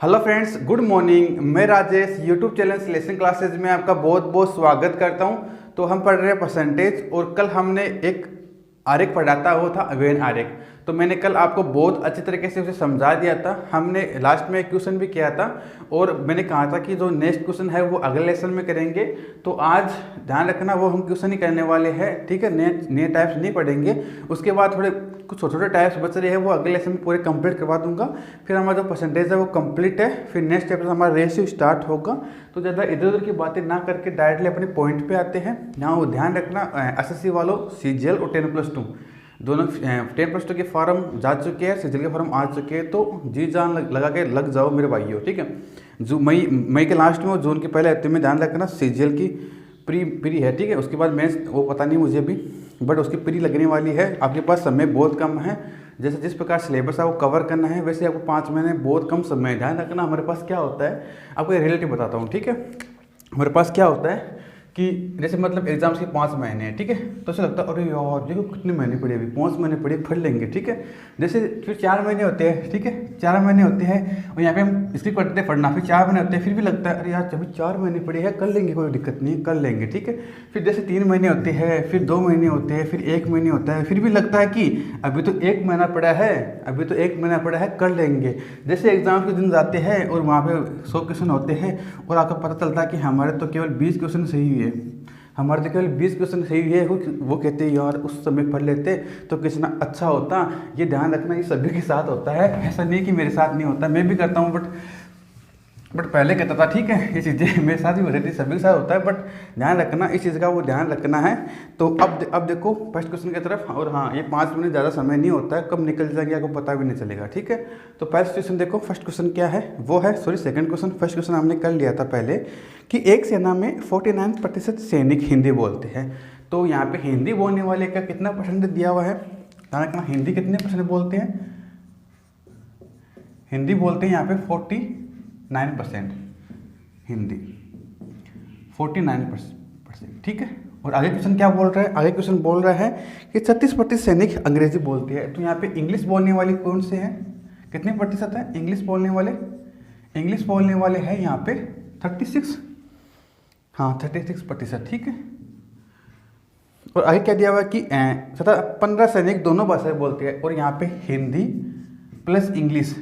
Hello friends, good morning. मैं Rajesh YouTube channel lesson classes में आपका बहुत बहुत स्वागत करता हूं। तो हम पढ़ रहे हैं परसेंटेज, और कल हमने एक आरेख पढ़ा था, वो था वेन आरेख। तो मैंने कल आपको बहुत अच्छे तरीके से उसे समझा दिया था। हमने लास्ट में एक क्वेश्चन भी किया था, और मैंने कहा था कि जो नेक्स्ट क्वेश्चन है वो अगले लेसन में करेंगे। तो आज ध्यान रखना, वो हम क्वेश्चन ही करने वाले हैं, ठीक है। नए टाइप्स नहीं पढ़ेंगे। उसके बाद थोड़े कुछ छोटे छोटे टाइप्स बच रहे हैं, वो अगले लेसन में पूरे कंप्लीट करवा दूंगा। फिर हमारा जो परसेंटेज है वो कंप्लीट है। फिर नेक्स्ट चैप्टर हमारा रेशियो स्टार्ट होगा। तो ज़्यादा इधर उधर की बातें ना करके डायरेक्टली अपने पॉइंट पे आते हैं। यहाँ वो ध्यान रखना, एसएससी वालों सीजीएल और 10+2 दोनों 10+2 के फॉर्म जा चुके हैं, सीजीएल के फॉर्म आ चुके हैं। तो जी जान लगा के लग जाओ मेरे भाइयों, ठीक है। जो मई के लास्ट में और जून के पहले हफ्ते में ध्यान रखना सीजीएल की प्री है, ठीक है। उसके बाद मेंस वो पता नहीं मुझे भी, बट उसकी प्री लगने वाली है। आपके पास समय बहुत कम है। जैसे जिस प्रकार सिलेबस आपको कवर करना है, वैसे आपको 5 महीने बहुत कम समय है। ध्यान रखना, हमारे पास क्या होता है, आपको ये रियलिटी बताता हूँ, ठीक है। हमारे पास क्या होता है कि जैसे मतलब एग्जाम्स के 5 महीने हैं, ठीक है। तो ऐसा लगता है अरे यार देखो कितने महीने पड़े, अभी 5 महीने पड़े, पढ़ लेंगे, ठीक है। जैसे फिर 4 महीने होते हैं, ठीक है। 4 महीने होते हैं और यहाँ पे हम स्क्रिप्ट पढ़ते हैं पढ़ना। फिर 4 महीने होते हैं, फिर भी लगता है अरे यार अभी 4 महीने पड़े हैं, कर लेंगे, कोई दिक्कत नहीं, कर लेंगे, ठीक है। फिर जैसे 3 महीने होते हैं, फिर 2 महीने होते हैं, फिर 1 महीने होता है, फिर भी लगता है कि अभी तो 1 महीना पड़ा है, अभी तो 1 महीना पड़ा है, कर लेंगे। जैसे एग्जाम के दिन जाते हैं और वहाँ पे 100 क्वेश्चन होते हैं, और आपको पता चलता है कि हमारे तो केवल 20 क्वेश्चन सही हुए, हमारे तो केवल 20 क्वेश्चन सही है। वो कहते हैं यार उस समय पढ़ लेते तो कितना अच्छा होता। ये ध्यान रखना, ये सभी के साथ होता है, ऐसा नहीं कि मेरे साथ नहीं होता। मैं भी करता हूँ, बट पहले कहता था, ठीक है। ये चीज़ें मेरे साथ भी हो रही थी, सभी के साथ होता है, बट ध्यान रखना इस चीज़ का, वो ध्यान रखना है। तो अब देखो फर्स्ट क्वेश्चन की तरफ। और हाँ, ये 5 मिनट ज़्यादा समय नहीं होता है, कब निकल जाएंगे आपको पता भी नहीं चलेगा, ठीक है। तो फर्स्ट क्वेश्चन देखो, फर्स्ट क्वेश्चन क्या है, वो है सेकंड क्वेश्चन। फर्स्ट क्वेश्चन हमने कर लिया था पहले कि एक सेना में 49% सैनिक हिंदी बोलते हैं। तो यहाँ पे हिंदी बोलने वाले का कितना परसेंट दिया हुआ है, ध्यान रखना। हिंदी कितने परसेंट बोलते हैं, हिंदी बोलते हैं यहाँ पे 49%, हिंदी 49%, ठीक है। और आगे क्वेश्चन क्या बोल रहा है, आगे क्वेश्चन बोल रहा है कि 36% सैनिक अंग्रेजी बोलते हैं। तो यहाँ पे इंग्लिश बोलने वाले कौन से हैं, कितने प्रतिशत है इंग्लिश बोलने वाले, इंग्लिश बोलने वाले हैं यहाँ पे 36, हाँ 36%, ठीक है। और आगे क्या दिया हुआ है कि 15 सैनिक दोनों भाषाएं बोलते हैं। और यहाँ पे हिंदी प्लस इंग्लिश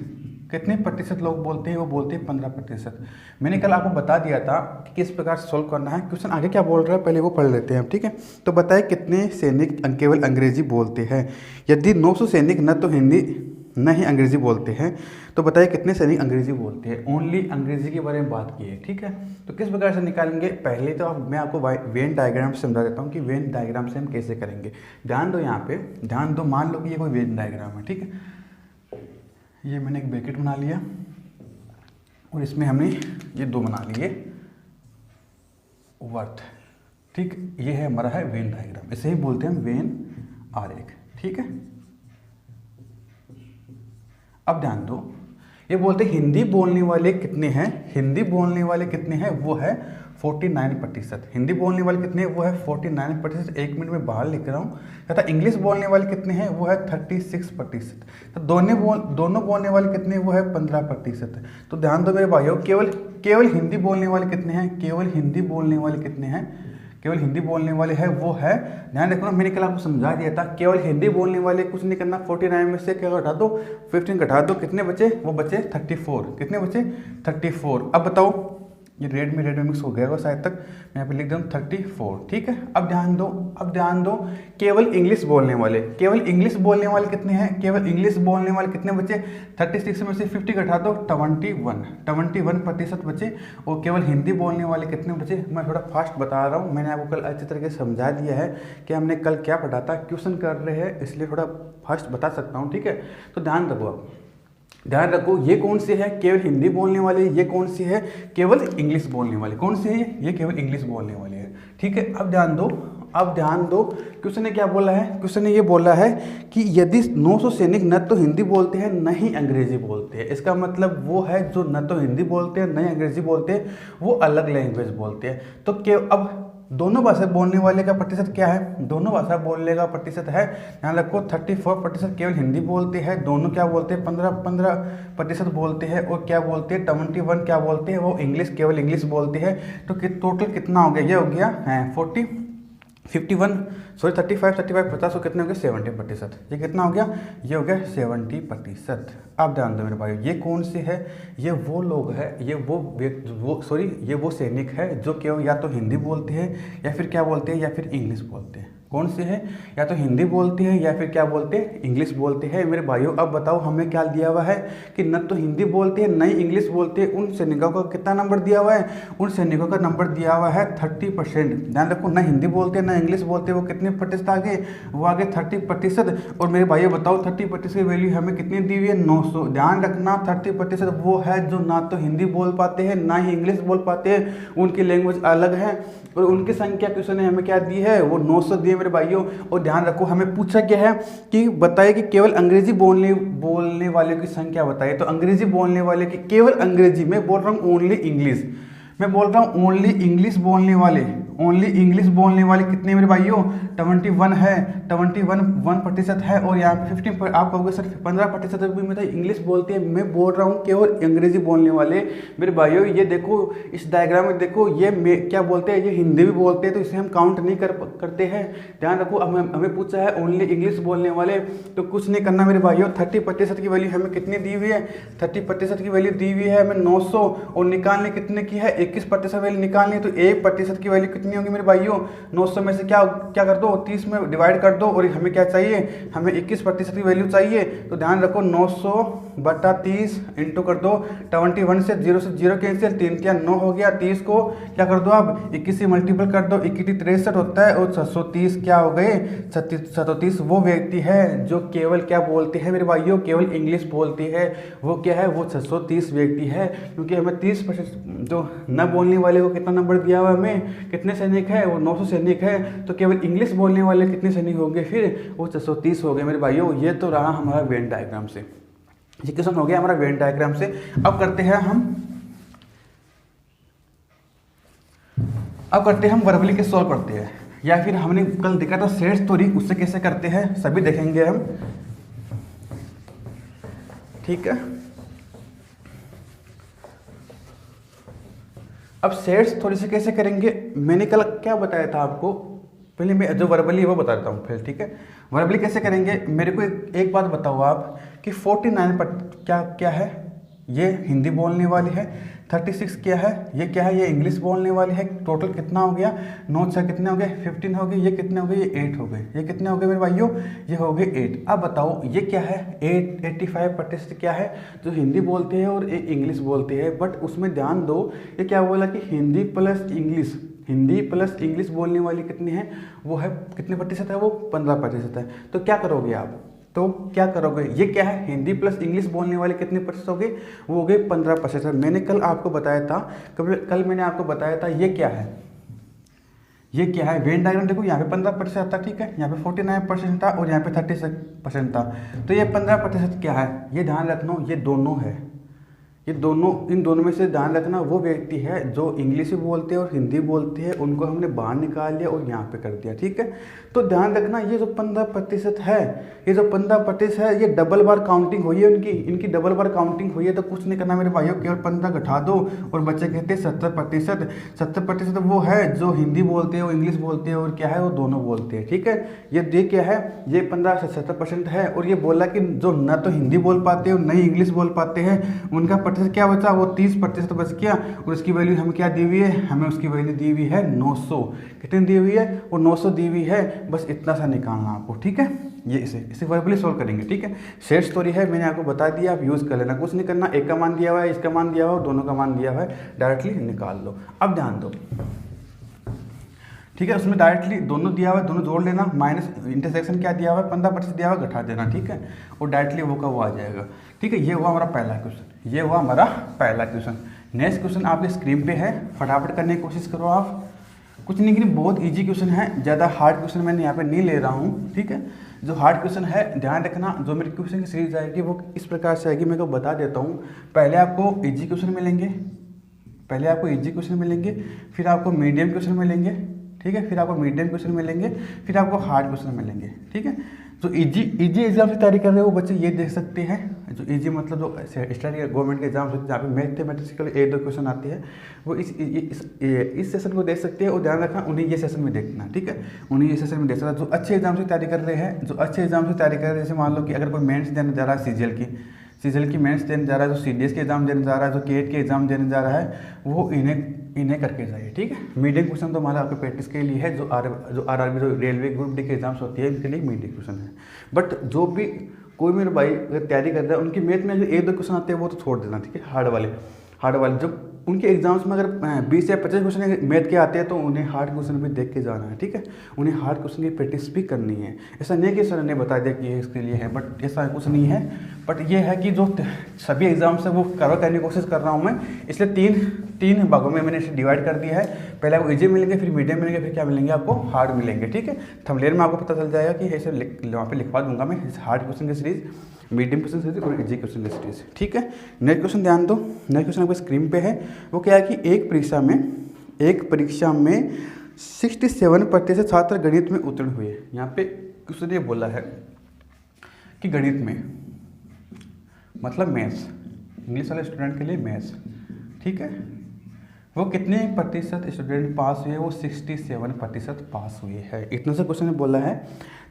कितने प्रतिशत लोग बोलते हैं, वो बोलते हैं 15%। मैंने कल आपको बता दिया था कि किस प्रकार से सॉल्व करना है। क्वेश्चन आगे क्या बोल रहा है पहले वो पढ़ लेते हैं, ठीक है। तो बताए कितने सैनिक केवल अंग्रेजी बोलते हैं। यदि 900 सैनिक न तो हिंदी न ही अंग्रेजी बोलते हैं, तो बताइए कितने सैनिक अंग्रेजी बोलते हैं। ओनली अंग्रेजी के बारे में बात की है, ठीक है। तो किस प्रकार से निकालेंगे, पहले तो मैं आपको वेन डायग्राम से समझा देता हूँ कि वेन डायग्राम से हम कैसे करेंगे। ध्यान दो, यहाँ पे ध्यान दो। मान लो कि ये कोई वेन डायग्राम है, ठीक है। ये मैंने एक ब्रैकेट बना लिया, और इसमें हमने ये 2 बना लिए वर्थ, ठीक। ये है हमारा है वेन डायग्राम, इसे ही बोलते हैं वेन आरेख, ठीक है। अब ध्यान दो, ये बोलते हैं हिंदी बोलने वाले कितने हैं, हिंदी बोलने वाले कितने हैं, वो है 49%। हिंदी बोलने वाले कितने हैं, वो है 49%। 1 मिनट में बाहर लिख रहा हूँ। तथा इंग्लिश बोलने वाले कितने हैं, वो है 36%। तो दोनों बोलने वाले कितने हैं, वो है 15%। तो ध्यान दो मेरे भाइयों, केवल हिंदी बोलने वाले कितने हैं, केवल हिंदी बोलने वाले कितने हैं, केवल हिंदी बोलने वाले हैं वो है, ध्यान रखना। मैंने कल आपको समझा दिया था, केवल हिंदी बोलने वाले, कुछ नहीं करना। 49 में से क्या घटा दो, 15 घटा दो, कितने बचे, वो बचे 34। कितने बचे, 34। अब बताओ, ये रेड में मिक्स हो गया होगा शायद तक, मैं यहाँ पे लिख दूँ 34, ठीक है। अब ध्यान दो, केवल इंग्लिश बोलने वाले, केवल इंग्लिश बोलने वाले कितने हैं, केवल इंग्लिश बोलने वाले कितने बचे, 36 में से 50 घटा दो, 21% बचे। और केवल हिंदी बोलने वाले कितने बचे, मैं थोड़ा फास्ट बता रहा हूँ, मैंने आपको कल अच्छी तरीके से समझा दिया है कि हमने कल क्या पढ़ा था। क्वेश्चन कर रहे हैं इसलिए थोड़ा फास्ट बता सकता हूँ, ठीक है। तो ध्यान रखो, ये कौन से है, केवल हिंदी बोलने वाले, ये कौन सी है, केवल इंग्लिश बोलने वाले। कौन से है ये केवल इंग्लिश बोलने वाले हैं, ठीक है। अब ध्यान दो, क्वेश्चन ने क्या बोला है, क्वेश्चन ने ये बोला है कि यदि 900 सैनिक न तो हिंदी बोलते हैं न ही अंग्रेजी बोलते हैं। इसका मतलब वो है जो न तो हिंदी बोलते हैं न ही अंग्रेजी बोलते हैं, वो अलग लैंग्वेज बोलते हैं। तो अब दोनों भाषा बोलने वाले का प्रतिशत क्या है, दोनों भाषा बोलने का प्रतिशत है, यहाँ रखो 34% केवल हिंदी बोलते हैं, दोनों क्या बोलते हैं 15% बोलते हैं, और क्या बोलते हैं 21 क्या बोलते हैं वो इंग्लिश, केवल इंग्लिश बोलते हैं। तो टोटल कितना हो गया, ये हो गया 35 50 कितने हो गए 70%। ये कितना हो गया, ये हो गया 70%। अब ध्यान दो मेरे भाई, ये कौन से है, ये वो लोग हैं, ये ये वो सैनिक है जो केवल या तो हिंदी बोलते हैं या फिर क्या बोलते हैं या फिर इंग्लिश बोलते हैं। कौन से हैं, या तो हिंदी बोलते हैं या फिर क्या बोलते हैं, इंग्लिश बोलते हैं। मेरे भाइयों अब बताओ हमें क्या दिया हुआ है कि न तो हिंदी बोलते हैं न ही इंग्लिश बोलते हैं। उन सैनिकों का कितना नंबर दिया हुआ है, उन सैनिकों का नंबर दिया हुआ है 30%। ध्यान रखो, न हिंदी बोलते हैं न इंग्लिश बोलते हैं, वो कितने प्रतिशत आगे, वो आगे 30%। और मेरे भाइयों बताओ 30% की वैल्यू हमें कितनी दी हुई है, 900। ध्यान रखना 30% वो है जो ना तो हिंदी बोल पाते हैं ना ही इंग्लिश बोल पाते हैं, उनकी लैंग्वेज अलग है, और उनकी संख्या क्वेश्चन ने हमें क्या दी है, वो 900 दी है मेरे भाइयों। और ध्यान रखो हमें पूछा क्या है कि बताइए कि केवल अंग्रेजी बोलने वाले की संख्या बताइए। तो अंग्रेजी बोलने वाले की केवल अंग्रेजी, मैं बोल रहा हूँ ओनली इंग्लिश, मैं बोल रहा हूँ ओनली इंग्लिश बोलने वाले, ओनली इंग्लिश बोलने वाले कितने मेरे भाइयों 21 है, 1% है। और यहाँ पे 15 आप कहोगे सर 15% भी मतलब इंग्लिश बोलते हैं, मैं बोल रहा हूँ केवल अंग्रेजी बोलने वाले मेरे भाइयों। ये देखो इस डायग्राम में देखो, ये क्या बोलते हैं, ये हिंदी भी बोलते हैं, तो इसे हम काउंट नहीं करते हैं। ध्यान रखो हमें पूछा है ओनली इंग्लिश बोलने वाले, तो कुछ नहीं करना मेरे भाइयों। 30% की वैल्यू हमें कितनी दी हुई है, 30% की वैल्यू दी हुई है हमें 900, और निकालने कितने की है 21% वैल्यू निकालनी है। तो 1% की वैल्यू कितनी होगी मेरे भाइयों, 900 में से क्या कर दो 30 में डिवाइड कर दो, और हमें क्या चाहिए, हमें 21% की वैल्यू चाहिए। तो ध्यान रखो 900/30 इंटू कर दो 21 से 0 कैंसिल, 3 क्या 9 हो गया, 30 को क्या कर दो आप 21 से मल्टीपल कर दो, 21 63 होता है, और 730 क्या हो गए 730। वो व्यक्ति है जो केवल क्या बोलते हैं मेरे भाइयों, केवल इंग्लिश बोलती है, वो क्या है, वो 630 व्यक्ति है। क्योंकि हमें 30% जो न बोलने वाले को कितना नंबर दिया हुआ, हमें कितने सैनिक है, वो 900 सैनिक है, तो केवल इंग्लिश बोलने वाले कितने सैनिक होंगे, फिर वो 630 हो गए मेरे भाइयों। ये तो रहा हमारा वेन डायग्राम से, ये क्वेश्चन हो गया हमारा वेन डायग्राम से। अब करते हैं हम वर्बली के सॉल्व करते हैं, या फिर हमने कल देखा था सेट स्टोरी, उससे कैसे करते हैं सभी देखेंगे हम, ठीक है। अब सेट्स थोड़ी सी कैसे करेंगे, मैंने कल क्या बताया था आपको, पहले मैं जो वर्बली वो बता देता हूँ फिर, ठीक है। वर्बली कैसे करेंगे, मेरे को एक बात बताओ आप कि 49 पर क्या है, ये हिंदी बोलने वाली है, 36 क्या है, ये इंग्लिश बोलने वाली है। टोटल कितना हो गया, 9 6 कितने हो गए 15 हो गए, ये कितने हो गए, ये 8 हो गए, ये कितने हो गए मेरे भाइयों, ये हो गए 8। अब बताओ ये क्या है, 85% क्या है जो हिंदी बोलते हैं और इंग्लिश बोलते हैं। बट उसमें ध्यान दो, ये क्या बोला कि हिंदी प्लस इंग्लिश बोलने वाली कितनी है, वो है कितने प्रतिशत है, वो 15% है। तो क्या करोगे आप, तो क्या करोगे, ये क्या है हिंदी प्लस इंग्लिश बोलने वाले कितने प्रतिशत हो गए, वो हो गए 15%। मैंने कल आपको बताया था, कल मैंने आपको बताया था ये क्या है, वेन डायग्राम देखो, यहाँ पे 15% था, ठीक है, यहाँ पे 49% था और यहाँ पे 36% था। तो ये 15% क्या है, ये ध्यान रखना, ये दोनों है, इन दोनों में से ध्यान रखना, वो व्यक्ति है जो इंग्लिश भी बोलते हैं और हिंदी बोलते हैं, उनको हमने बाहर निकाल लिया और यहाँ पे कर दिया, ठीक है। तो ध्यान रखना ये जो 15% है, ये जो 15% है, ये डबल बार काउंटिंग हुई है, इनकी डबल बार काउंटिंग हुई है। तो कुछ नहीं करना मेरे भाइयों, केवल 15 घटा दो और बच्चे कहते हैं 70%। 70% वो है जो हिंदी बोलते हैं और इंग्लिश बोलते हैं, और क्या है वो दोनों बोलते हैं, ठीक है। ये क्या है, ये 15 से 70% है। और ये बोला कि जो न तो हिंदी बोल पाते हैं और न ही इंग्लिश बोल पाते हैं, उनका प्रतिशत क्या बचा, वो 30% बच गया। और उसकी वैल्यू हमें क्या दी हुई है, हमें उसकी वैल्यू दी हुई है 900। कितनी दी हुई है, वो 900 दी हुई है, बस इतना सा निकालना आपको, ठीक है। ये इसे वर्बली सॉल्व करेंगे, ठीक है। सेट स्टोरी है, मैंने आपको बता दिया, आप यूज़ कर लेना, कुछ नहीं करना। एक का मान दिया हुआ है, इसका मान दिया हुआ है, दोनों का मान दिया हुआ है, डायरेक्टली निकाल लो। अब ध्यान दो, ठीक है, उसमें डायरेक्टली दोनों दिया हुआ है, दोनों जोड़ लेना, माइनस इंटरसेक्शन क्या दिया हुआ है 15% दिया हुआ है, घटा देना, ठीक है। और डायरेक्टली वो का वो आ जाएगा, ठीक है। ये हुआ हमारा पहला क्वेश्चन, नेक्स्ट क्वेश्चन आपके स्क्रीन पे है, फटाफट करने की कोशिश करो आप। कुछ नहीं कि बहुत इजी क्वेश्चन है, ज़्यादा हार्ड क्वेश्चन मैंने यहाँ पे नहीं ले रहा हूँ, ठीक है। जो हार्ड क्वेश्चन है ध्यान रखना, जो मेरी क्वेश्चन की सीरीज आएगी वो इस प्रकार से आएगी, मैं को बता देता हूँ। पहले आपको इजी क्वेश्चन मिलेंगे, फिर आपको मीडियम क्वेश्चन मिलेंगे, ठीक है, फिर आपको मीडियम क्वेश्चन मिलेंगे, फिर आपको हार्ड क्वेश्चन मिलेंगे। ठीक है, जो इजी एग्जाम की तैयारी कर रहे हैं वो बच्चे ये देख सकते हैं, जो इजी मतलब जो स्टडी गवर्नमेंट के एग्जाम्स होते हैं जहाँ पे मैथमेटिकल 1-2 क्वेश्चन आते हैं, वो इस सेशन को देख सकते हैं। और ध्यान रखना उन्हें ये सेशन में देखना, ठीक है, उन्हें ये सेशन में देख सकता। जो अच्छे एग्जाम की तैयारी कर रहे हैं, जो अच्छे एग्जाम की तैयारी कर रहे हैं, जैसे मान लो कि अगर कोई मेंस देने जा रहा है सीजीएल की मेंस देने जा रहा है, जो सीडीएस के एग्जाम देने जा रहा है, जो केट के एग्जाम देने जा रहा है, वो इन्हें करके जाइए। ठीक है, मीडियम क्वेश्चन तो हमारा आपके प्रैक्टिस के लिए है, जो आरआरबी जो रेलवे ग्रुप डी के एग्जाम्स होती है इनके लिए मीडियम क्वेश्चन है। बट जो भी कोई मेरे भाई अगर तैयारी कर रहा है, उनकी मैथ में जो 1-2 क्वेश्चन आते हैं वो तो छोड़ देना। ठीक है, हार्ड वाले जब उनके एग्जाम्स में अगर 20 या 25 क्वेश्चन मैथ के आते हैं तो उन्हें हार्ड क्वेश्चन भी देख के जाना है। ठीक है, उन्हें हार्ड क्वेश्चन की प्रैक्टिस भी करनी है। ऐसा नहीं है कि सर ने बता दिया कि ये इसके लिए है, बट ऐसा कुछ नहीं है। बट ये है कि जो सभी एग्जाम्स है वो कवर करने की कोशिश कर रहा हूँ मैं, इसलिए तीन भागों में मैंने इसे डिवाइड कर दिया है। पहले आपको इजी मिलेंगे, फिर मीडियम मिलेंगे, फिर क्या मिलेंगे आपको हार्ड मिलेंगे। ठीक है, थंबनेल में आपको पता चल जाएगा कि ऐसे वहाँ पे लिखवा दूंगा मैं हार्ड क्वेश्चन की सीरीज, मीडियम क्वेश्चन सीरीज और इजी क्वेश्चन की सीरीज। ठीक है, नेक्स्ट क्वेश्चन ध्यान दो। नेक्स्ट क्वेश्चन आपको स्क्रीन पे है। वो क्या है कि एक परीक्षा में 67% छात्र गणित में उत्तीर्ण हुए। यहाँ पे क्वेश्चन ये बोला है कि गणित में मतलब मैथ्स, इंग्लिश वाले स्टूडेंट के लिए मैथ्स। ठीक है, वो कितने प्रतिशत स्टूडेंट पास हुए? वो 67% पास हुए हैं। इतना सा क्वेश्चन बोला है।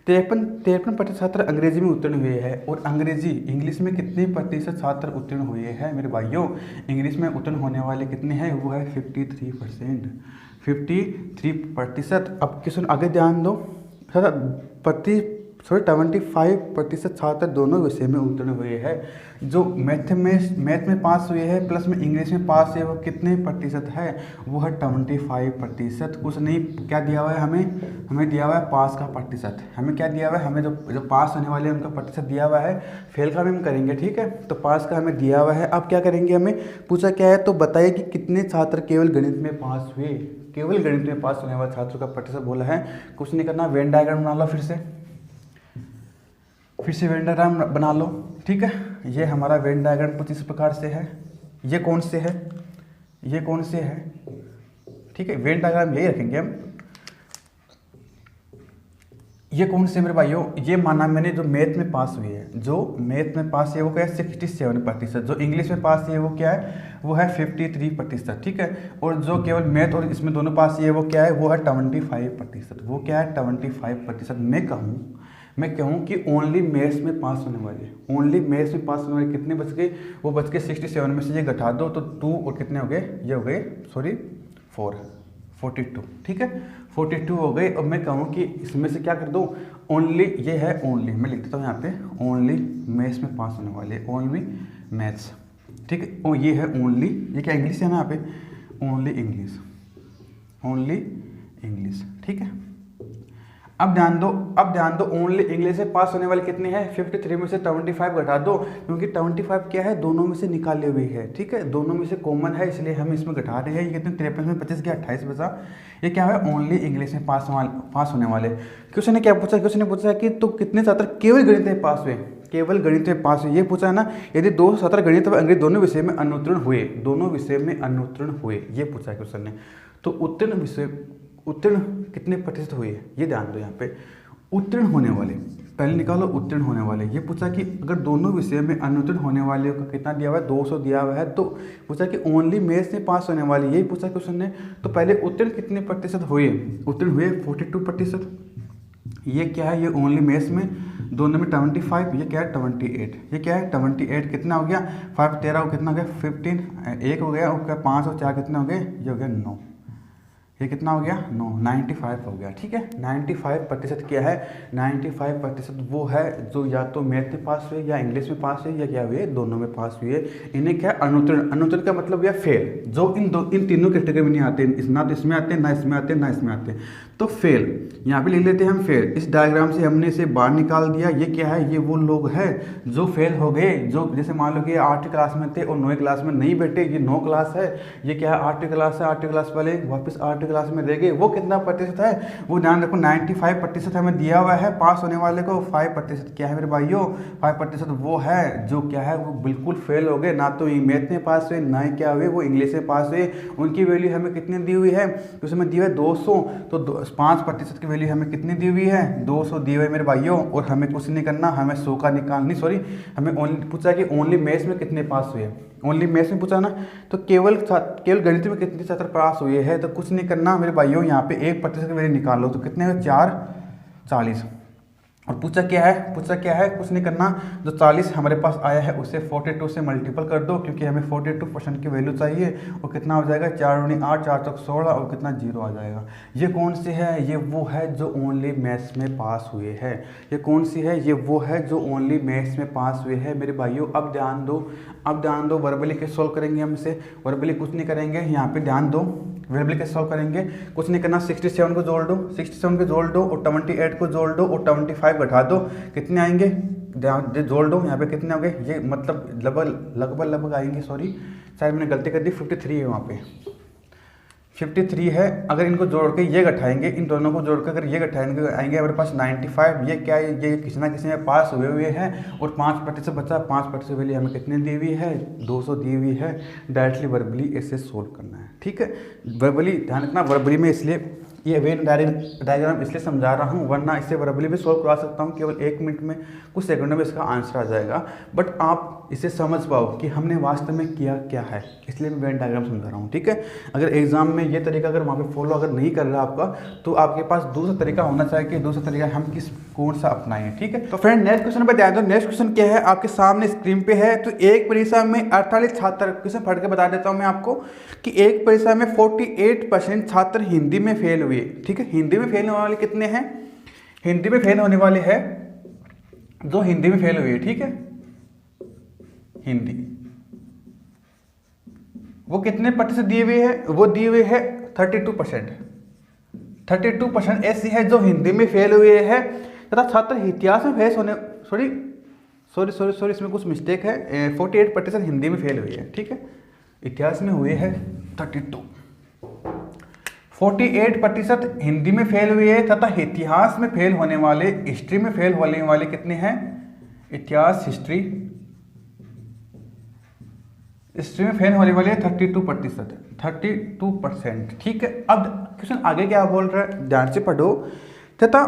53% छात्र अंग्रेजी में उत्तीर्ण हुए हैं। और इंग्लिश में कितने प्रतिशत छात्र उत्तीर्ण हुए हैं मेरे भाइयों? इंग्लिश में उत्तीर्ण होने वाले कितने हैं? वो है 53%। 53%। अब क्वेश्चन आगे ध्यान दो। 75% छात्र दोनों विषय में उत्तीर्ण हुए हैं। जो मैथ में पास हुए हैं प्लस में इंग्लिश में पास है वो कितने प्रतिशत है? वो है 25%। कुछ नहीं, क्या दिया हुआ है हमें दिया हुआ है पास का प्रतिशत। हमें क्या दिया हुआ है? हमें जो पास होने वाले हैं उनका प्रतिशत दिया हुआ है। फेल का भी हम करेंगे, ठीक है, तो पास का हमें दिया हुआ है। अब क्या करेंगे, हमें पूछा क्या है तो बताइए कि कितने छात्र केवल गणित में पास हुए। केवल गणित में पास होने वाले छात्रों का प्रतिशत बोला है। कुछ नहीं करना, वेन डायग्राम बना लो फिर से वेन डायग्राम बना लो। ठीक है, ये हमारा वेन डायग्राम कुछ इस प्रकार से है। ये कौन से है? ठीक है, वेन डायग्राम यही रखेंगे हम। ये कौन से मेरे भाइयों? ये माना मैंने जो मैथ में पास हुई है, जो मैथ में पास है वो क्या है 67%। जो इंग्लिश में पास है वो क्या है? वो है 53%। ठीक है, और जो केवल मैथ और इसमें दोनों पास है वो क्या है? वो है 25%। वो क्या है? 25%। मैं कहूँ कि ओनली मैथ्स में पास होने वाले कितने बच गए? वो बच गए 67 में से ये घटा दो तो 2 और कितने हो गए? ये हो गए 42। ठीक है, 42 हो गए। और मैं कहूँ कि इसमें से क्या कर दो? ओनली, ये है ओनली, मैं लिख देता हूँ यहाँ पे ओनली मैथ्स में पास होने वाले, ओनली मैथ्स। ठीक है, और ये है ओनली, ये क्या इंग्लिश है ना यहाँ पे? Only English. ठीक है, अब ध्यान दो ओनली इंग्लिश से पास होने वाले कितने हैं? 53 में से 25 घटा दो, क्योंकि 25 क्या है? दोनों में से निकाले हुए है। ठीक है, दोनों में से कॉमन है इसलिए हम इसमें घटा रहे हैं। ये कितने? 53 में 25 गया 28 बचा। ये क्या है? ओनली इंग्लिश में पास होने वाले। क्वेश्चन ने क्या पूछा? क्वेश्चन ने पूछा कि तो कितने छात्र केवल गणित में पास हुए? ये पूछा है ना। यदि 2 छात्र गणित और अंग्रेजी दोनों विषय में अनुत्तीर्ण हुए, ये पूछा है क्वेश्चन ने। तो उत्तीर्ण कितने प्रतिशत हुए? ये ध्यान दो यहाँ पे। उत्तीर्ण होने वाले पहले निकालो, उत्तीर्ण होने वाले। ये पूछा कि अगर दोनों विषय में अनुत्तीर्ण होने वाले को कितना दिया हुआ है? 200 दिया हुआ है। तो पूछा कि ओनली मैथ्स में पास होने वाले, यही पूछा क्वेश्चन ने। तो पहले उत्तीर्ण कितने प्रतिशत हुए? उत्तीर्ण हुए 42%। ये क्या है? ये ओनली मैथ्स में, दोनों में 25। ये क्या है? 28। ये क्या है? 28 कितना हो गया? 5 13 कितना हो गया? 15। 1 हो गया, और 5 और 4 कितना हो गए? ये हो गया 9। ये कितना हो गया? 9। 95 हो गया। ठीक है, 95% क्या है? 95% वो है जो या तो मैथ में पास हुए या इंग्लिश में पास हुए या क्या हुए? दोनों में पास हुए। इन्हें क्या? अनुत्तीर्ण का मतलब या फेल, जो इन तीनों कैटेगरी में नहीं आते, ना तो इसमें आते, ना इसमें आते। तो फेल यहाँ पे लिख लेते हैं हम फेल। इस डायग्राम से हमने इसे बाहर निकाल दिया। ये क्या है? ये वो लोग हैं जो फेल हो गए। जो जैसे मान लो कि 8वीं क्लास में थे और 9वीं क्लास में नहीं बैठे, ये 9 क्लास है। ये क्या है? 8वीं क्लास है। 8वीं क्लास वाले वापस 8वीं क्लास में रह गए, वो कितना प्रतिशत है, वो ध्यान रखो 95% हमें दिया हुआ है पास होने वाले को। 5% क्या है मेरे भाइयों, 5% वो है जो क्या है वो बिल्कुल फेल हो गए, ना तो मैथ में पास हुए ना ही क्या हुए वो इंग्लिश में पास हुए। उनकी वैल्यू हमें कितनी दी हुई है, तो उसमें दी हुई है 200, तो 5% की वैल्यू हमें कितनी दी हुई है, 200 दी हुई है मेरे भाइयों। और हमें कुछ नहीं करना, हमें 100 का निकालनी, सॉरी हमें ओनली पूछा कि ओनली मैथ्स में कितने पास हुए, ओनली मैथ्स में पूछा ना, तो केवल गणित में कितने छात्र पास हुए हैं। तो कुछ नहीं करना मेरे भाइयों, यहाँ पे 1% की वैल्यू निकाल लो, तो कितने हैं 440। और पूछा क्या है, कुछ नहीं करना, जो 40 हमारे पास आया है उसे 42 से मल्टीपल कर दो, क्योंकि हमें 42% की वैल्यू चाहिए। और कितना हो जाएगा, 4 दूनी 8, 4 चौक 16, और कितना 0 आ जाएगा। ये कौन सी है, ये वो है जो ओनली मैथ्स में पास हुए हैं। ये कौन सी है, ये वो है जो ओनली मैथ्स में पास हुए हैं मेरे भाइयों। अब ध्यान दो, वर्बली कैसे सॉल्व करेंगे हम इसे, वर्बली कुछ नहीं करेंगे, यहाँ पे ध्यान दो, वर्बली कैसे सॉल्व करेंगे, कुछ नहीं करना। 67 को जोड़ दो, 67 को जोड़ दो, और 28 को जोड़ दो, और 25 घटा दो, कितने आएंगे, जोड़ दो, यहाँ पे कितने हो गए, ये मतलब लगभग आएंगे, सॉरी शायद मैंने गलती कर दी, 53 है वहाँ पे, 53 है। अगर इनको जोड़ के ये घटाएंगे, इन दोनों को जोड़कर अगर ये घटाएंगे आएंगे हमारे पास 95। ये क्या है, ये किसी ना किसी में पास हुए हैं। और 5% बचा, 5% वैल्यू हमें कितने दी हुई है, 200 दी हुई है। डायरेक्टली वर्बली इसे सोल्व करना है, ठीक है। वर्बली ध्यान रखना, वर्बली में इसलिए ये वेन डायग्राम इसलिए समझा रहा हूँ, वरना इससे वर्बली भी सोल्व करवा सकता हूँ, केवल 1 मिनट में, कुछ सेकंडों में इसका आंसर आ जाएगा। बट आप इसे समझ पाओ कि हमने वास्तव में किया क्या है, इसलिए मैं वेन डायग्राम समझा रहा हूँ, ठीक है। अगर एग्जाम में ये तरीका अगर वहाँ पे फॉलो अगर नहीं कर रहा आपका, तो आपके पास दूसरा तरीका होना चाहिए कि दूसरा तरीका हम कौन सा अपनाएं, ठीक है। तो फ्रेंड नेक्स्ट क्वेश्चन पर ध्यान दो। नेक्स्ट क्वेश्चन क्या है, आपके सामने स्क्रीन पे है। तो एक परीक्षा में 48 छात्र, क्वेश्चन पढ़ के बता देता हूँ मैं आपको, कि एक परीक्षा में 48% छात्र हिंदी में फेल हुए, ठीक है। हिंदी में फेल होने वाले कितने हैं, हिंदी में फेल होने वाले हैं जो हिंदी में फेल हुए, ठीक है। हिंदी वो कितने प्रतिशत दिए हुए हैं, वो दिए हुए हैं 32%। 32% ऐसी है जो हिंदी में फेल हुए हैं, तथा छात्र इतिहास में फेल होने, सॉरी इसमें कुछ मिस्टेक है, 48% हिंदी में फेल हुए हैं, ठीक है। इतिहास में हुए हैं 48% हिंदी में फेल हुए हैं, तथा इतिहास में फेल होने वाले, हिस्ट्री में फेल होने वाले कितने हैं, इतिहास हिस्ट्री में फेल होने वाले 32%, ठीक है। अब क्वेश्चन आगे क्या बोल रहा है, ध्यान से पढ़ो। तथा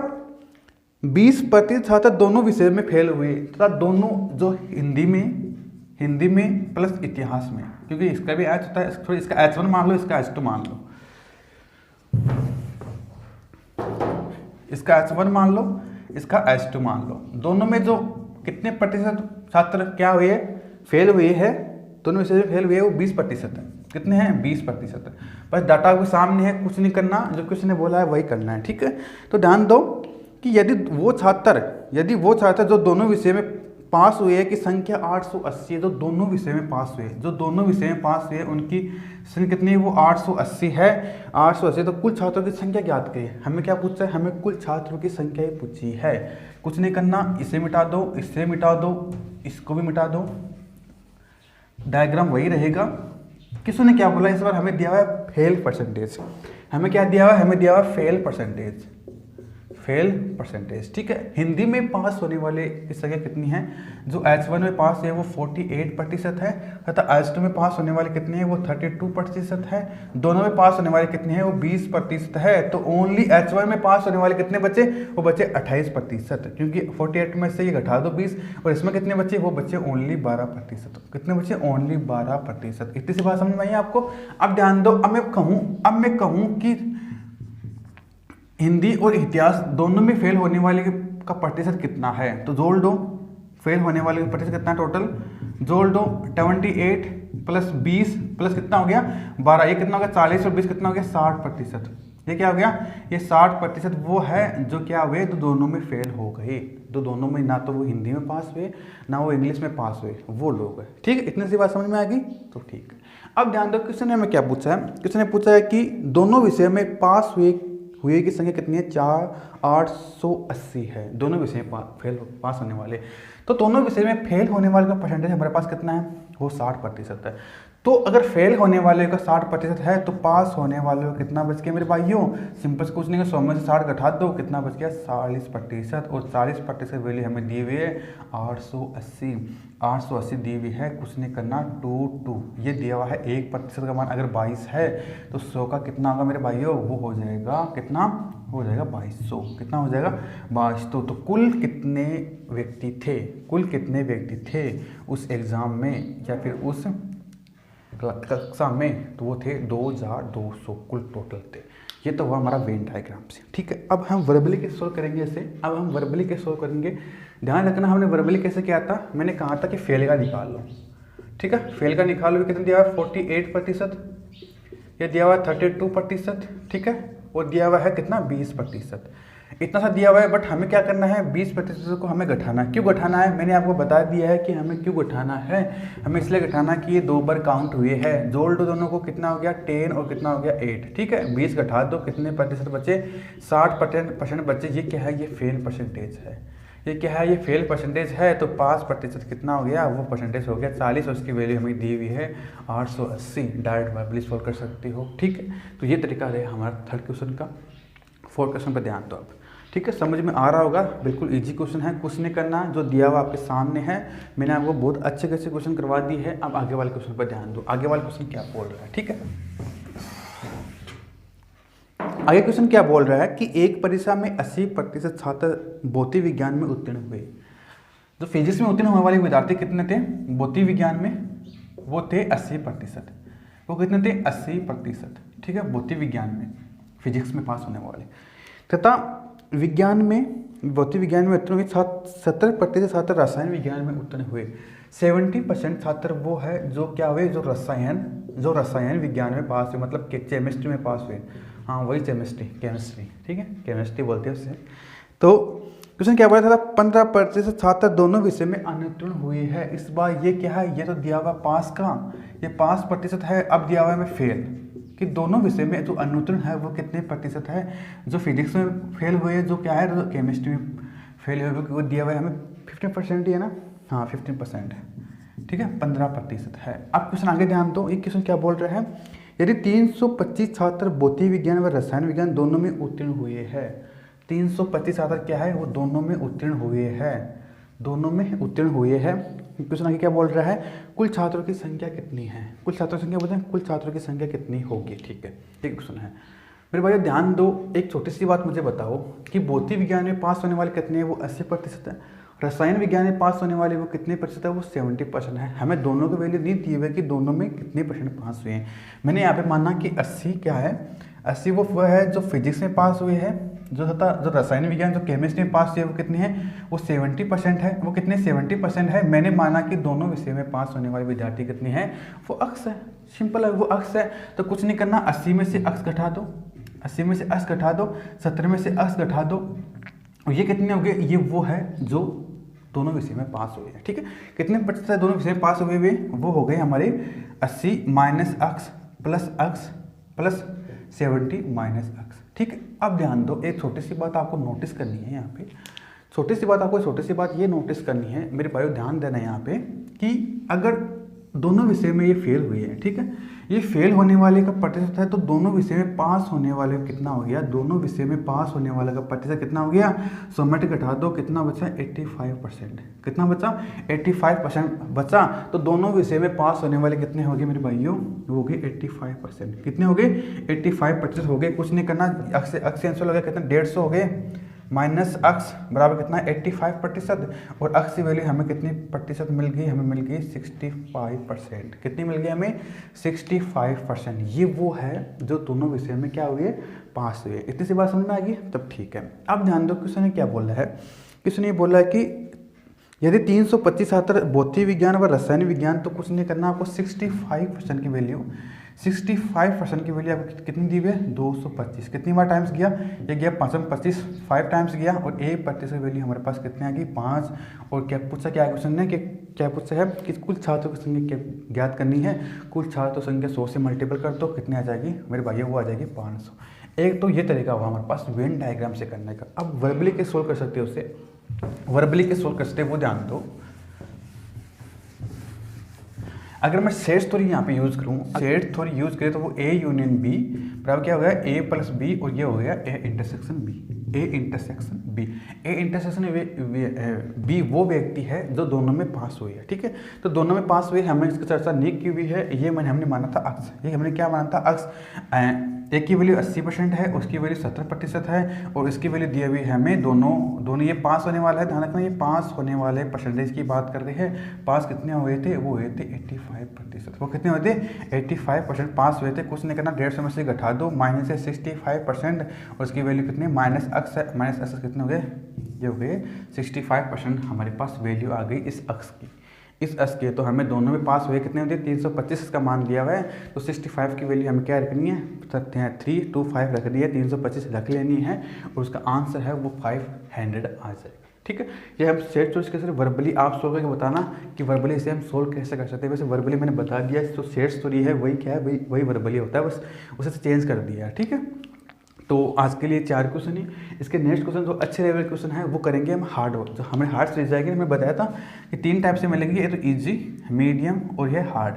20% छात्र दोनों विषय में फेल हुए, तथा दोनों जो हिंदी में प्लस इतिहास में, क्योंकि इसका भी एच होता है, थोड़ी इसका H1 मान लो, इसका H2 मान लो, इसका H1 मान लो, इसका H2 मान लो। दोनों में जो कितने प्रतिशत छात्र क्या हुए, फेल हुए हैं, दोनों विषय में फेल हुए वो 20% है। कितने हैं, 20%। बस डाटा आपके सामने है, कुछ नहीं करना, जो किसी ने बोला है वही करना है, ठीक है। तो ध्यान दो कि यदि वो छात्र जो दोनों विषय में पास हुए की संख्या 880 है, जो दोनों विषय में पास हुए, उनकी संख्या कितनी है, वो 880 है। 880, तो कुल छात्रों की संख्या ज्ञात करिए। हमें क्या पूछा है, हमें कुल छात्रों की संख्या ही पूछी है। कुछ नहीं करना, इसे मिटा दो, इससे मिटा दो, इसको भी मिटा दो, डायग्राम वही रहेगा। किसने क्या बोला, इस बार हमें दिया हुआ है फेल परसेंटेज। हमें क्या दिया हुआ है, हमें दिया हुआ है फेल परसेंटेज, ठीक है। हिंदी में पास होने वाले की संख्या कितनी है, जो H1 में पास है वो 48% है, तथा H2 में पास होने वाले कितने हैं, वो 32% है। दोनों में पास होने वाले कितने हैं, वो 20% है। तो ओनली H1 में पास होने वाले कितने बचे, वो बचे 28%, क्योंकि 48 में से ये घटा दो 20, और इसमें कितने बचे, वो बचे ओनली 12%। कितने बचे, ओनली 12%। इतनी सी बात समझ में आई आपको। अब ध्यान दो, अब मैं कहूँ कि हिंदी और इतिहास दोनों में फेल होने वाले का प्रतिशत कितना है, तो जोड़ दो, फेल होने वाले का प्रतिशत कितना टोटल, जोड़ दो। 28 प्लस 20 प्लस कितना हो गया, 12, ये कितना हो गया 40, और 20 कितना हो गया 60%। ये क्या हो गया, ये 60% वो है जो क्या हुए, तो दोनों में फेल हो गए। तो दोनों में ना तो वो हिंदी में पास हुए, ना वो इंग्लिश में पास हुए, वो लोग हैं, ठीक है। इतनी सी बात समझ में आ गई, तो ठीक है। अब ध्यान दो, किसी ने हमें क्या पूछा है, किसी ने पूछा है कि दोनों विषय में पास हुए की संख्या कितनी है, 880 है। दोनों विषय में पास होने वाले, तो दोनों विषय में फेल होने वाले का परसेंटेज हमारे पास कितना है, वो 60% है। तो अगर फेल होने वाले का 60% है तो पास होने वाले का कितना बच गया मेरे भाइयों? सिंपल से कुछ नहीं है, 100 में से 60 घटा दो, कितना बच गया? 40%। और 40% वैल्यू हमें दी हुई है 880। 880 दी हुई है, कुछ नहीं करना, 2 ये दिया हुआ है। 1% का मान अगर 22 है तो 100 का कितना होगा मेरे भाइयों? वो हो जाएगा कितना? हो जाएगा 2200। कितना हो जाएगा? 2200। तो कुल कितने व्यक्ति थे? कुल कितने व्यक्ति थे उस एग्ज़ाम में या फिर उस कक्षा में? तो वो थे 2200 कुल टोटल थे। ये तो हुआ हमारा वेन डायग्राम से। ठीक है, अब हम वर्बली कैसे सोल्व करेंगे इसे? अब हम वर्बली कैसे सोल्व करेंगे? ध्यान रखना, हमने वर्बली कैसे किया था? मैंने कहा था कि फेल का निकाल लो। ठीक है, फेल का निकाल लो। कितना दिया हुआ है? 48%। ये दिया हुआ है 32%। ठीक है, और दिया हुआ है कितना? 20%। इतना सा दिया हुआ है, बट हमें क्या करना है? 20% को हमें घटाना है। क्यों घटाना है? मैंने आपको बता दिया है कि हमें क्यों घटाना है। हमें इसलिए घटाना कि ये 2 बार काउंट हुए हैं। जोड़ दो दोनों को, कितना हो गया? 10 और कितना हो गया? 8। ठीक है, 20 घटा दो, कितने प्रतिशत बचे? 60% बचे। ये क्या है? ये फेल परसेंटेज है। ये क्या है? ये फेल परसेंटेज है। तो 5% कितना हो गया? वो परसेंटेज हो गया 40 और उसकी वैल्यू हमें दी हुई है 880। डायरेक्ट वर्बली सॉल्व कर सकते हो। ठीक है, तो ये तरीका रहे हमारा थर्ड क्वेश्चन का। फोर्थ क्वेश्चन पर ध्यान दो आप। ठीक है, समझ में आ रहा होगा, बिल्कुल इजी क्वेश्चन है, कुछ नहीं करना, जो दिया हुआ आपके सामने है। मैंने आपको बहुत अच्छे क्वेश्चन करवा दी है। अब आगे वाले क्वेश्चन पर ध्यान दो। आगे वाला क्वेश्चन क्या बोल रहा है? ठीक है, आगे क्वेश्चन क्या बोल रहा है कि एक परीक्षा में 80% छात्र भौतिक विज्ञान में उत्तीर्ण हुए। जो फिजिक्स में उत्तीर्ण होने वाले विद्यार्थी कितने थे भौतिक विज्ञान में? वो थे 80%। वो कितने थे? 80%। ठीक है, भौतिक विज्ञान में, फिजिक्स में पास होने वाले। तथा विज्ञान में, भौतिक विज्ञान में उत्तीर्ण हुए 70% छात्र रसायन विज्ञान में उत्तीर्ण हुए। 70% छात्र वो है जो क्या हुए? जो रसायन विज्ञान में पास हुए, मतलब केमिस्ट्री में पास हुए। हाँ, वही केमिस्ट्री। ठीक है, केमिस्ट्री बोलते हैं उससे। तो क्वेश्चन क्या बोला था? 15% छात्र दोनों विषय में अनुत्तीर्ण हुए हैं। इस बार ये क्या है? ये तो दिया हुआ पास का, ये 5% है। अब दिया हुआ है हमें फेल, कि दोनों विषय में जो अनुत्तीर्ण है वो कितने प्रतिशत है? जो फिजिक्स में फेल हुए, जो क्या है, जो केमिस्ट्री में फेल हुए, वो दिया हुआ है हमें 15% ही है ना। हाँ, 15% है। ठीक है, 15% है। अब क्वेश्चन आगे ध्यान दो। एक क्वेश्चन क्या बोल रहा है? यदि 325 छात्र भौतिक विज्ञान व रसायन विज्ञान दोनों में उत्तीर्ण हुए हैं। 325 छात्र क्या है? वो दोनों में उत्तीर्ण हुए हैं। दोनों में उत्तीर्ण हुए हैं। क्वेश्चन आगे क्या बोल रहा है? कुल छात्रों की संख्या कितनी है? कुल छात्रों की संख्या बताएं, कुल छात्रों की संख्या कितनी होगी? ठीक है, ठीक क्वेश्चन है मेरे भाई। ध्यान दो, एक छोटी सी बात मुझे बताओ कि भौतिक विज्ञान में पास होने वाले कितने हैं? वो 80% है। रसायन विज्ञान में पास होने वाले वो कितने प्रतिशत है? वो 70% है। हमें दोनों की वैल्यू नहीं दी हुई है कि दोनों में कितने % पास हुए हैं। मैंने यहाँ पे माना कि 80 क्या है? 80 वो है जो फिजिक्स में पास हुए हैं। जो रसायन विज्ञान, जो केमिस्ट्री में पास हुए वो कितने हैं? वो 70% है। वो कितने? 70% है। मैंने माना कि दोनों विषय में पास होने वाले विद्यार्थी कितने हैं? वो अक्स है। सिंपल है, वो अक्स है। तो कुछ नहीं करना, 80 में से अक्स घटा दो, 80 में से अक्स घटा दो, 70 में से अक्स घटा दो, और ये कितने हो गए? ये वो है जो दोनों विषय में पास हुए हैं। ठीक है, कितने प्रतिशत है दोनों विषय में पास हुए? वो हो गए हमारे 80 माइनस अक्स प्लस 70 माइनस अक्स। ठीक है, अब ध्यान दो, एक छोटी सी बात आपको नोटिस करनी है यहाँ पे। छोटी सी बात ये नोटिस करनी है मेरे भाइयों, ध्यान देना यहाँ पे कि अगर दोनों विषय में ये फेल हुए हैं, ठीक है, ये फेल होने वाले का प्रतिशत है, तो दोनों विषय में पास होने वाले कितना हो गया? दोनों विषय में पास होने वाले का प्रतिशत कितना हो गया? 100 में घटा दो, कितना बचा? 85%। कितना बचा? 85% बचा। तो दोनों विषय में पास होने वाले कितने हो गए मेरे भाइयों? हो गए 85%। कितने हो गए? 85% हो गए। कुछ नहीं करना, अक्स आंसर लगा, कितना? 150 हो गए। माइनस अक्स बराबर कितना? 85%। और अक्स की वैल्यू हमें कितनी प्रतिशत मिल गई? हमें मिल गई 65%। कितनी मिल गई हमें? 65%। ये वो है जो दोनों विषय में क्या हुए? पास हुए। इतनी सी बात समझ में आ गई? तब ठीक है। अब ध्यान दो, क्वेश्चन ने क्या बोला है? क्वेश्चन ने बोला है कि यदि 325 छात्र भौतिक विज्ञान व रसायन विज्ञान, तो कुछ नहीं करना, आपको 65% की वैल्यू, 65% की वैल्यू आपको कितनी दी हुई है? 225। कितनी बार टाइम्स गया? ये गया 5 में 25, 5 टाइम्स गया, और 1% की वैल्यू हमारे पास कितनी आ गई? 5। और क्या पूछा? क्या क्वेश्चन ने कि क्या पूछा है कि कुल छात्रों की संख्या ज्ञात करनी है। कुल छात्रों की संख्या 100 से मल्टीपल कर दो, कितनी आ जाएगी मेरे भाइयों? वो आ जाएगी 500। एक तो ये तरीका हुआ हमारे पास वेन डायग्राम से करने का। अब वर्बली के सोल्व कर सकते हो उससे, वर्बली के सोल्व कर सकते हो, वो ध्यान दो। अगर मैं सेट थ्योरी यहाँ पे यूज़ करूँ, सेट थ्योरी यूज़ करें तो वो ए यूनियन बी बराबर क्या हो गया, ए प्लस बी, और ये हो गया A intersection B, A intersection B. A intersection B वो व्यक्ति है जो दोनों में पास हुई है, ठीक है। तो दोनों में पास हुई, हमने इसकी चर्चा नहीं की हुई है, ये हमने माना था अक्स, ये हमने क्या माना था अक्स। एक की वैल्यू 80% है, उसकी वैल्यू 70% है, और इसकी वैल्यू दी हुई है हमें दोनों ये पास होने वाला है। ध्यान रखना, ये पास होने वाले परसेंटेज की बात कर रहे हैं। पास कितने हुए थे, वो हुए थे 85%। वो कितने हुए थे, 85% पास हुए थे। कुछ नहीं करना, 150 में से घटा दो, माइनस है 65%, और उसकी वैल्यू कितनी, माइनस अक्स है, माइनस अक्स कितने हो गए, ये हो गए 65%। हमारे पास वैल्यू आ गई इस अक्स की, इस अक्स के। तो हमें दोनों में पास हुए कितने होते हैं, 325 इसका मान दिया हुआ है। तो 65 की वैल्यू हमें क्या रखनी है, 325 रख दी है, 325 रख लेनी है, और उसका आंसर है वो 500 आ जाएगा, ठीक है। ये हम सेट चॉइस कैसे वर्बली आप सोल्व करके बताना कि वर्बली इसे हम सोल्व कैसे कर सकते हैं। वैसे वर्बली मैंने बता दिया, जो सेट स्टोरी है वही क्या है, वही वर्बली होता है, बस उसे चेंज कर दिया है, ठीक है। तो आज के लिए 4 क्वेश्चन ही। इसके नेक्स्ट क्वेश्चन जो अच्छे लेवल क्वेश्चन है वो करेंगे हम हार्ड। जो हमें हार्ड सीरीज जाएगी, मैं बताया था कि 3 टाइप से मिलेंगे, ये तो इजी, मीडियम और ये हार्ड।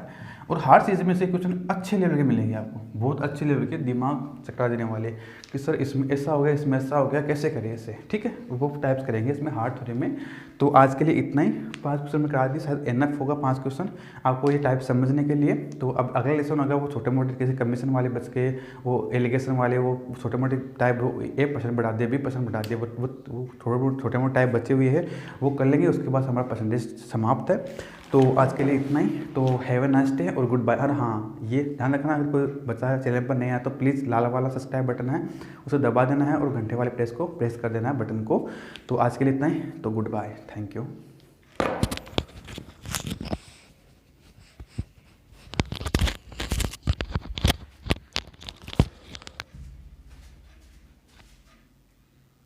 और हार्ड सीरीज में से क्वेश्चन अच्छे लेवल के मिलेंगे आपको, बहुत अच्छे लेवल के, दिमाग चकरा देने वाले कि सर इसमें ऐसा हो गया, इसमें ऐसा हो गया, कैसे करें इसे, ठीक है। वो टाइप्स करेंगे इसमें हार्ड थ्योरी में। तो आज के लिए इतना ही, 5 क्वेश्चन में करा दी, शायद एनएफ होगा 5 क्वेश्चन आपको ये टाइप समझने के लिए। तो अब अगला लेसन होगा वो छोटे मोटे किसी कमीशन वाले बच के, वो एलिगेशन वाले, वो छोटे मोटे टाइप 1% बढ़ा दिए, 20% बढ़ा दिए, वो छोटे मोटे टाइप बचे हुए हैं, वो कर लेंगे। उसके बाद हमारा परसेंटेज समाप्त है। तो आज के लिए इतना ही। तो हैव अ नाइस डे और गुड बाय। और हाँ, ये ध्यान रखना, अगर कोई बच्चा चैनल पर नहीं आया तो प्लीज़ लाल वाला सब्सक्राइब बटन है उसे दबा देना है, और घंटे वाले प्रेस कर देना है बटन को। तो आज के लिए इतना ही, तो गुड बाय, थैंक यू।